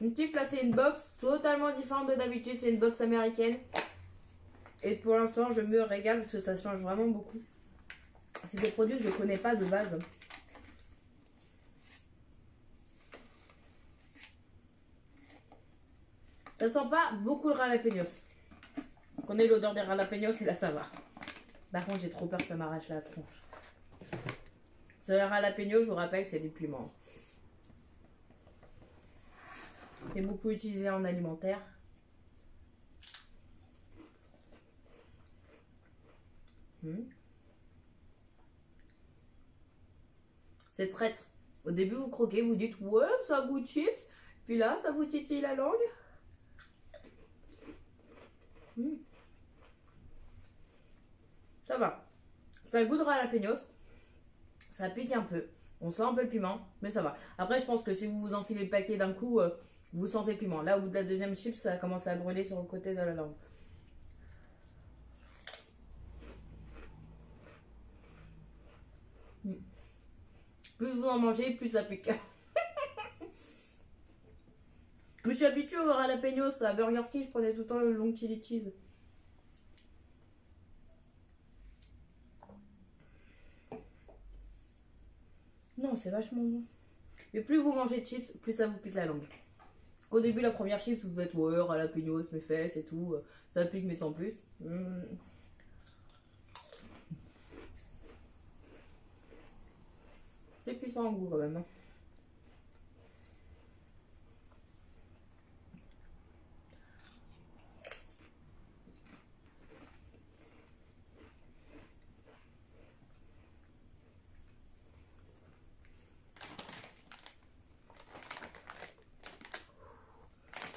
Une Tiff là c'est une box totalement différente de d'habitude. C'est une box américaine. Et pour l'instant je me régale parce que ça change vraiment beaucoup. C'est des produits que je connais pas de base. Ça sent pas beaucoup le jalapenos. Je connais l'odeur des jalapenos et là ça va. Par contre, j'ai trop peur que ça m'arrache la tronche. Le jalapeno, je vous rappelle, c'est des piments. C'est beaucoup utilisé en alimentaire. C'est traître. Au début, vous croquez, vous dites ouais, ça a goût de chips. Puis là, ça vous titille la langue. Ça va. Ça a le goût de jalapenos. Ça pique un peu. On sent un peu le piment, mais ça va. Après, je pense que si vous vous enfilez le paquet d'un coup, vous sentez le piment. Là, au bout de la deuxième chips, ça commence à brûler sur le côté de la langue. Plus vous en mangez, plus ça pique. Je me suis habituée au jalapenos à Burger King, je prenais tout le temps le long chili cheese. Non, c'est vachement bon. Mais plus vous mangez de chips, plus ça vous pique la langue. Au début, la première chips, vous faites ouais, jalapenos, mes fesses et tout. Ça pique, mais sans plus. C'est puissant en goût quand même.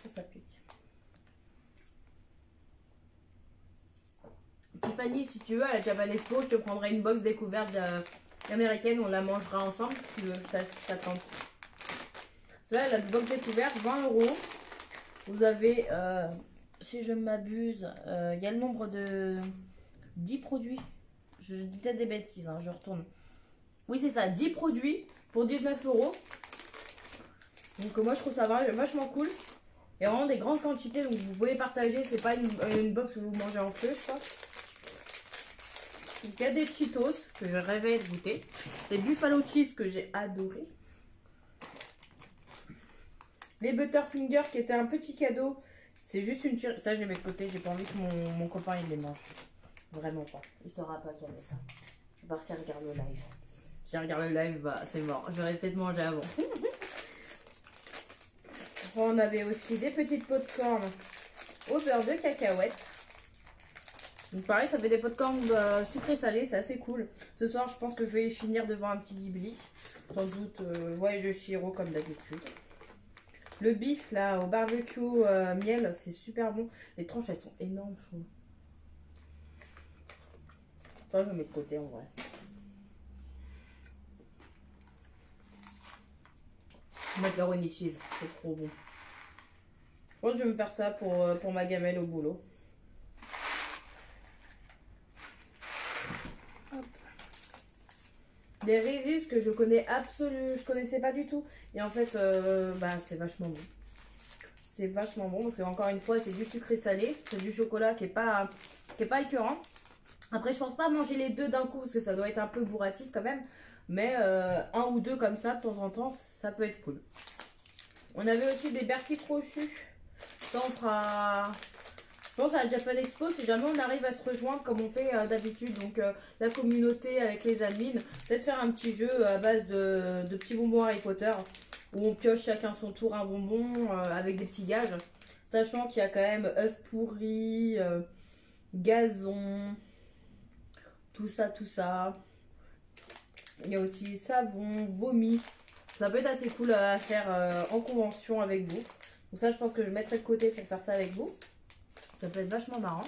Ça pique. Tiffany, si tu veux, à la Japan Expo, je te prendrai une box découverte américaine. On la mangera ensemble si tu veux. Ça tente. Cela, la box découverte, 20 €. Vous avez, si je ne m'abuse, il y a le nombre de 10 produits. Je dis peut-être des bêtises, hein, je retourne. Oui, c'est ça, 10 produits pour 19 €. Donc moi, je trouve ça vachement cool. Il y a vraiment des grandes quantités, donc vous pouvez partager. C'est pas une box que vous mangez en feu, je crois. Donc il y a des Cheetos que je rêvais de goûter. Des Buffalo Cheese que j'ai adoré. Les Butterfinger qui étaient un petit cadeau. C'est juste une tuerie. Ça, je les mets de côté. J'ai pas envie que mon copain il les mange. Vraiment pas. Il saura pas qu'il y avait ça. Je vais partir regarder le live. Si je regarde le live, bah c'est mort. J'aurais peut-être mangé avant. On avait aussi des petites popcorn au beurre de cacahuète. Donc pareil, ça fait des popcorn sucrés salés, c'est assez cool. Ce soir, je pense que je vais finir devant un petit Ghibli. Sans doute, ouais, Yoshiro comme d'habitude. Le bif, là, au barbecue miel, c'est super bon. Les tranches, elles sont énormes, je trouve. Ça, je le mets de côté, en vrai. Macaroni cheese, c'est trop bon. Je pense que je vais me faire ça pour ma gamelle au boulot. Hop. Des Reese's que je connaissais pas du tout. Et en fait, bah, c'est vachement bon. C'est vachement bon parce que encore une fois, c'est du sucré salé. C'est du chocolat qui est pas écœurant. Après, je pense pas manger les deux d'un coup parce que ça doit être un peu bourratif quand même. Mais un ou deux comme ça, de temps en temps, ça peut être cool. On avait aussi des Bertie Crochus. Ça, on fera... Je pense à la Japan Expo, si jamais on arrive à se rejoindre comme on fait d'habitude. Donc, la communauté avec les admins. Peut-être faire un petit jeu à base de petits bonbons Harry Potter. Où on pioche chacun son tour un bonbon avec des petits gages. Sachant qu'il y a quand même œufs pourris, gazon, tout ça, tout ça. Il y a aussi savon, vomi. Ça peut être assez cool à faire en convention avec vous. Donc ça, je pense que je mettrai de côté pour faire ça avec vous. Ça peut être vachement marrant.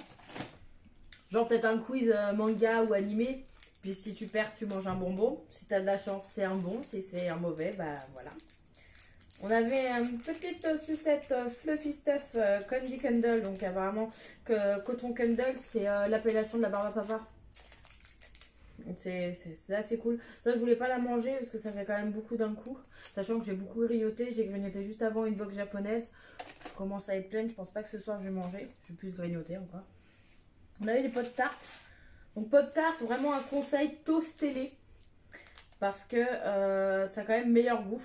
Genre peut-être un quiz manga ou animé. Puis si tu perds, tu manges un bonbon. Si tu as de la chance, c'est un bon. Si c'est un mauvais, bah voilà. On avait une petite sucette Fluffy Stuff Candy Candle. Donc apparemment, Coton Candle, c'est l'appellation de la barbe à papa. C'est assez cool. Ça, je voulais pas la manger parce que ça fait quand même beaucoup d'un coup. Sachant que j'ai beaucoup grignoté. J'ai grignoté juste avant une box japonaise. Je commence à être pleine. Je pense pas que ce soir je vais manger. Je vais plus grignoter encore. On avait les pots tart. Donc pot tart, vraiment un conseil, toastez-les. Parce que ça a quand même meilleur goût.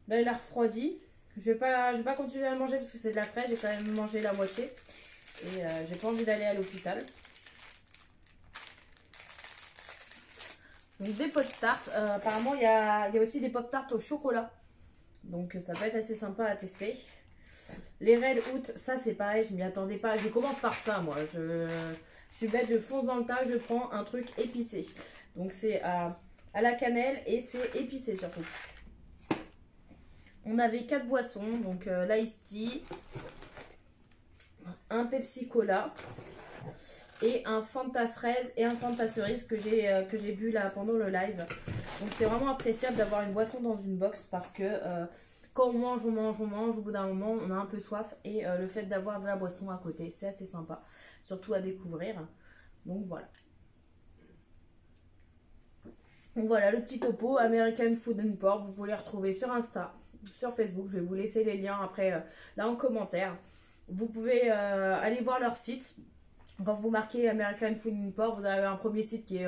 Là, il a refroidi. je vais pas continuer à le manger parce que c'est de la fraise. J'ai quand même mangé la moitié. Et j'ai pas envie d'aller à l'hôpital. Donc des pop-tarts. Apparemment, il y a aussi des pop-tarts au chocolat. Donc ça peut être assez sympa à tester. Les Red Hot, ça c'est pareil, je m'y attendais pas. Je commence par ça, moi. Je suis bête, je fonce dans le tas, je prends un truc épicé. Donc c'est à la cannelle et c'est épicé surtout. On avait 4 boissons, donc l'Ice Tea, un Pepsi Cola et un Fanta fraise et un Fanta cerise que j'ai bu là pendant le live. Donc c'est vraiment appréciable d'avoir une boisson dans une box parce que quand on mange, au bout d'un moment on a un peu soif et le fait d'avoir de la boisson à côté c'est assez sympa, surtout à découvrir. Donc voilà. Donc voilà le petit topo American Food Import, vous pouvez les retrouver sur Insta, sur Facebook, je vais vous laisser les liens après là en commentaire. Vous pouvez aller voir leur site. Quand vous marquez American Food Import, vous avez un premier site qui est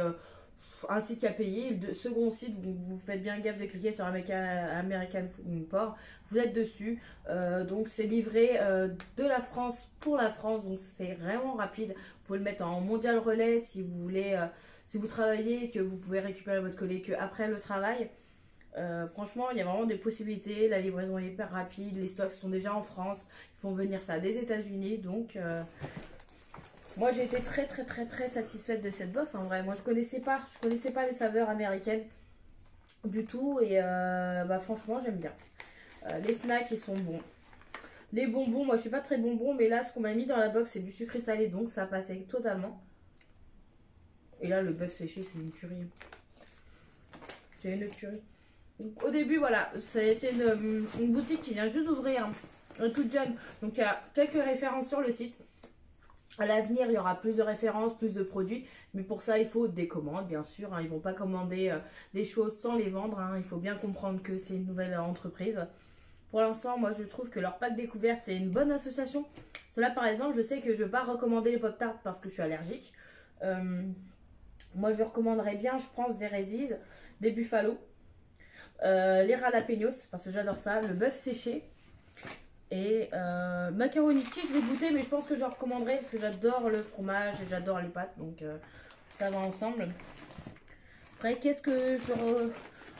un site qui a payé. Le second site, vous faites bien gaffe de cliquer sur American Food Import. Vous êtes dessus. Donc c'est livré de la France pour la France. Donc c'est vraiment rapide. Vous pouvez le mettre en mondial relais si vous voulez, si vous travaillez, que vous pouvez récupérer votre colis qu'après le travail. Franchement, il y a vraiment des possibilités. La livraison est hyper rapide. Les stocks sont déjà en France. Ils font venir ça des États-Unis. Donc moi j'ai été très satisfaite de cette box en vrai. Moi je connaissais pas les saveurs américaines du tout et bah franchement j'aime bien. Les snacks ils sont bons. Les bonbons, moi je suis pas très bonbon, mais là ce qu'on m'a mis dans la box c'est du sucré salé, donc ça passait totalement. Et là le bœuf séché c'est une tuerie. C'est une tuerie. Donc au début voilà, c'est une boutique qui vient juste d'ouvrir, toute jeune. Donc il y a quelques références sur le site. À l'avenir, il y aura plus de références, plus de produits. Mais pour ça, il faut des commandes, bien sûr. Ils ne vont pas commander des choses sans les vendre. Il faut bien comprendre que c'est une nouvelle entreprise. Pour l'instant, moi, je trouve que leur pack découverte, c'est une bonne association. Cela, par exemple, je sais que je ne vais pas recommander les pop-tarts parce que je suis allergique. Moi, je recommanderais bien, je pense, des Reese's, des Buffalo, les Jalapenos, parce que j'adore ça, le bœuf séché. Et macaroni cheese, je vais goûter, mais je pense que je recommanderais parce que j'adore le fromage et j'adore les pâtes, donc ça va ensemble. Après, qu'est-ce que je...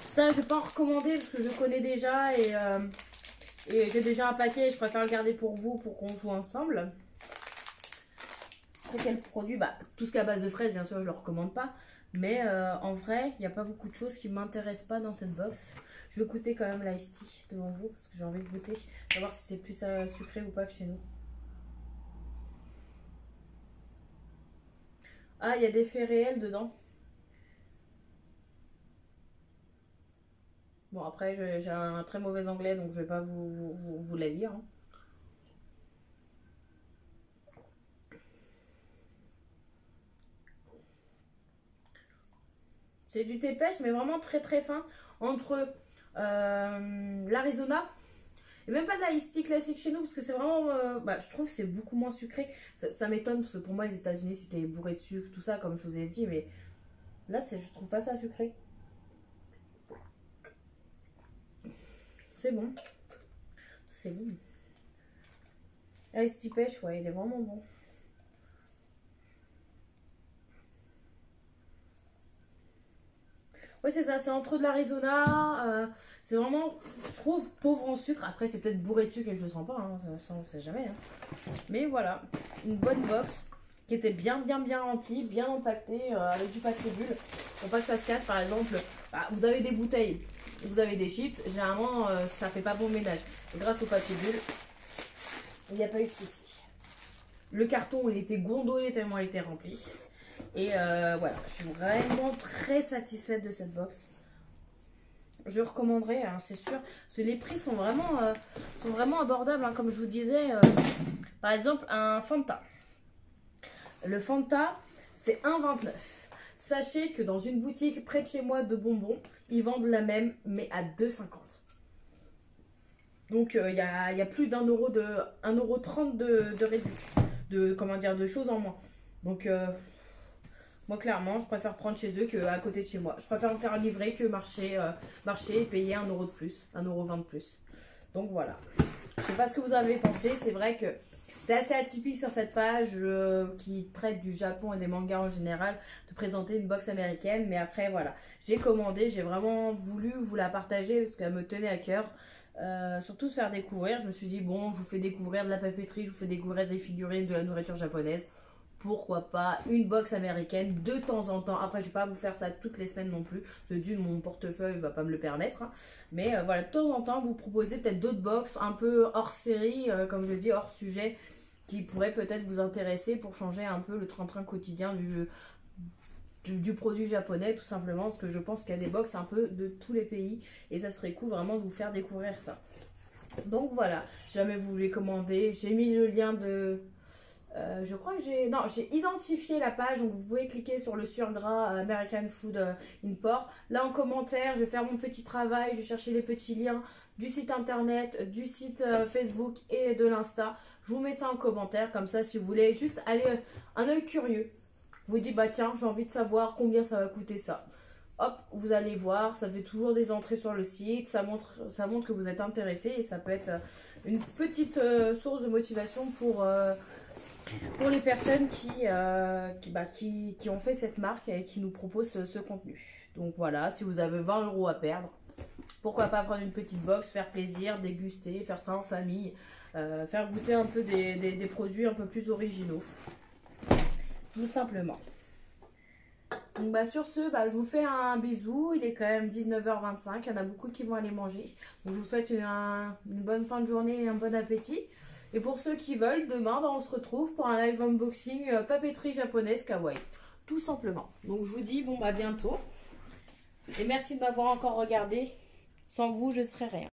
Ça, je vais pas en recommander parce que je connais déjà et j'ai déjà un paquet. Je préfère le garder pour vous pour qu'on joue ensemble. Après, quel produit? Bah, tout ce qui est à base de fraises, bien sûr, je le recommande pas. Mais en vrai, il n'y a pas beaucoup de choses qui ne m'intéressent pas dans cette box. Je vais goûter quand même l'Ice Tea devant vous parce que j'ai envie de goûter. Savoir si c'est plus sucré ou pas que chez nous. Ah, il y a des faits réels dedans. Bon, après, j'ai un très mauvais anglais, donc je vais pas vous la lire. C'est du thé pêche, mais vraiment très fin. Entre l'Arizona et même pas de l'Ice Tea classique chez nous, parce que c'est vraiment... je trouve que c'est beaucoup moins sucré. Ça m'étonne, parce que pour moi, les États-Unis, c'était bourré de sucre, tout ça, comme je vous ai dit. Mais là, je trouve pas ça sucré. C'est bon. C'est bon. Ice Tea pêche, ouais, il est vraiment bon. Oui, c'est ça, c'est entre de l'Arizona. C'est vraiment, je trouve, pauvre en sucre. Après, c'est peut-être bourré de sucre et je le sens pas. Ça, on sait jamais. Mais voilà, une bonne box qui était bien remplie, bien empaquetée, avec du papier bulle. Pour pas que ça se casse, par exemple. Vous avez des bouteilles, vous avez des chips. Généralement, ça fait pas bon ménage. Et grâce au papier bulle, il n'y a pas eu de souci. Le carton, il était gondolé tellement il était rempli. Et voilà, je suis vraiment très satisfaite de cette box. Je recommanderais, c'est sûr. Parce que les prix sont vraiment abordables, comme je vous disais. Par exemple, un Fanta. Le Fanta, c'est 1,29. Sachez que dans une boutique près de chez moi de bonbons, ils vendent la même, mais à 2,50. Donc, il y a plus d'1 euro, 1,30 € de réduction. De choses en moins. Donc... moi, clairement, je préfère prendre chez eux qu'à côté de chez moi. Je préfère me faire livrer que marcher et payer 1 euro de plus, 1,20 € de plus. Donc voilà. Je sais pas ce que vous avez pensé. C'est vrai que c'est assez atypique sur cette page qui traite du Japon et des mangas en général de présenter une box américaine. Mais après voilà, j'ai commandé, j'ai vraiment voulu vous la partager parce qu'elle me tenait à cœur. Surtout se faire découvrir. Je me suis dit bon, je vous fais découvrir de la papeterie, je vous fais découvrir des figurines, de la nourriture japonaise. Pourquoi pas une box américaine de temps en temps. Après, je vais pas vous faire ça toutes les semaines non plus. D'une, mon portefeuille va pas me le permettre. Hein. Mais voilà, de temps en temps, vous proposez peut-être d'autres box un peu hors série, comme je dis, hors sujet, qui pourraient peut-être vous intéresser pour changer un peu le train-train quotidien du produit japonais, tout simplement. Parce que je pense qu'il y a des box un peu de tous les pays. Et ça serait cool vraiment de vous faire découvrir ça. Donc voilà, si jamais vous voulez commander, j'ai mis le lien de... je crois que j'ai identifié la page, donc vous pouvez cliquer sur le surgras American Food Import. Là en commentaire, je vais faire mon petit travail, je vais chercher les petits liens du site internet, du site Facebook et de l'Insta. Je vous mets ça en commentaire, comme ça si vous voulez juste aller un œil curieux, vous dites bah tiens j'ai envie de savoir combien ça va coûter ça. Hop, vous allez voir, ça fait toujours des entrées sur le site, ça montre que vous êtes intéressé et ça peut être une petite source de motivation pour les personnes qui ont fait cette marque et qui nous proposent ce contenu. Donc voilà, si vous avez 20 € à perdre, pourquoi pas prendre une petite box, faire plaisir, déguster, faire ça en famille, faire goûter un peu des produits un peu plus originaux. Tout simplement. Donc sur ce, je vous fais un bisou. Il est quand même 19h25. Il y en a beaucoup qui vont aller manger. Donc je vous souhaite une bonne fin de journée et un bon appétit. Et pour ceux qui veulent, demain, on se retrouve pour un live unboxing papeterie japonaise kawaii. Tout simplement. Donc je vous dis à bientôt. Et merci de m'avoir encore regardé. Sans vous, je serais rien.